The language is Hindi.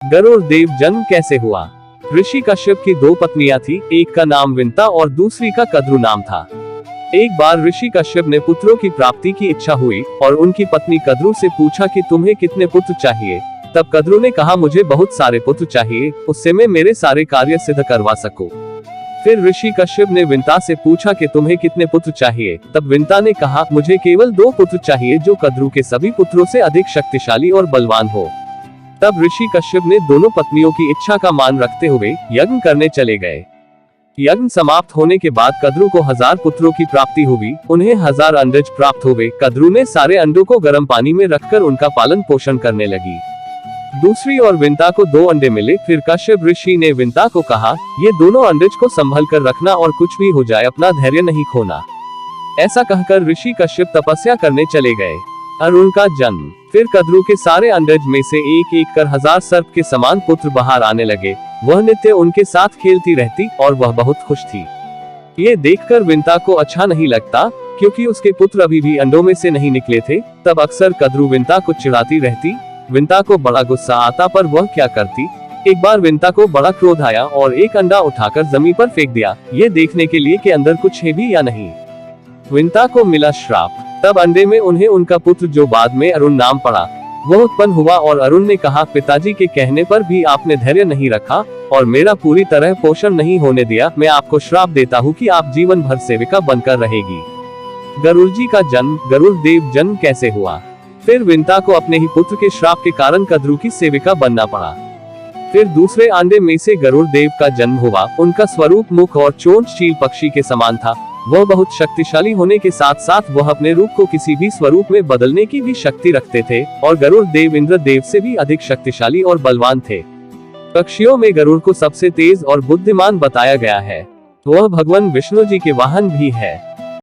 गरुड़ देव जन्म कैसे हुआ। ऋषि कश्यप की दो पत्नियां थी, एक का नाम विंता और दूसरी का कद्रु नाम था। एक बार ऋषि कश्यप ने पुत्रों की प्राप्ति की इच्छा हुई और उनकी पत्नी कद्रु से पूछा कि तुम्हें कितने पुत्र चाहिए। तब कद्रु ने कहा मुझे बहुत सारे पुत्र चाहिए, उससे मैं मेरे सारे कार्य सिद्ध करवा सकूं। फिर ऋषि कश्यप ने विंता से पूछा कि तुम्हें कितने पुत्र चाहिए। तब विंता ने कहा मुझे केवल 2 पुत्र चाहिए जो कद्रु के सभी पुत्रों से अधिक शक्तिशाली और बलवान हो। तब ऋषि कश्यप ने दोनों पत्नियों की इच्छा का मान रखते हुए यज्ञ करने चले गए। यज्ञ समाप्त होने के बाद कद्रु को 1000 पुत्रों की प्राप्ति हुई, उन्हें 1000 अंडज प्राप्त हुए। कद्रु ने सारे अंडों को गर्म पानी में रखकर उनका पालन पोषण करने लगी। दूसरी ओर विंता को 2 अंडे मिले। फिर कश्यप ऋषि ने विंता को कहा ये दोनों अंडज को संभल कर रखना और कुछ भी हो जाए अपना धैर्य नहीं खोना। ऐसा कहकर ऋषि कश्यप तपस्या करने चले गए। अरुण का जन्म। फिर कद्रु के सारे अंडज में से एक एक कर 1000 सर्प के समान पुत्र बाहर आने लगे। वह नित्य उनके साथ खेलती रहती और वह बहुत खुश थी। ये देखकर विंता को अच्छा नहीं लगता क्योंकि उसके पुत्र अभी भी अंडों में से नहीं निकले थे। तब अक्सर कद्रु विंता को चिढ़ाती रहती। विंता को बड़ा गुस्सा आता पर वह क्या करती। एक बार विंता को बड़ा क्रोध आया और एक अंडा उठाकर जमीन पर फेंक दिया, ये देखने के लिए कि अंदर कुछ है भी या नहीं। विंता को मिला श्राप। तब अंडे में उन्हें उनका पुत्र जो बाद में अरुण नाम पड़ा वह उत्पन्न हुआ और अरुण ने कहा पिताजी के कहने पर भी आपने धैर्य नहीं रखा और मेरा पूरी तरह पोषण नहीं होने दिया। मैं आपको श्राप देता हूँ कि आप जीवन भर सेविका बनकर रहेगी। गरुड़ जी का जन्म। गरुड़ देव जन्म कैसे हुआ। फिर विंता को अपने ही पुत्र के श्राप के कारण कद्रु की सेविका बनना पड़ा। फिर दूसरे अंडे में से गरुड़ देव का जन्म हुआ। उनका स्वरूप मुख और चोंच चील पक्षी के समान था। वह बहुत शक्तिशाली होने के साथ साथ वह अपने रूप को किसी भी स्वरूप में बदलने की भी शक्ति रखते थे और गरुड़ देव इंद्र देव से भी अधिक शक्तिशाली और बलवान थे। पक्षियों में गरुड़ को सबसे तेज और बुद्धिमान बताया गया है। वह भगवान विष्णु जी के वाहन भी है।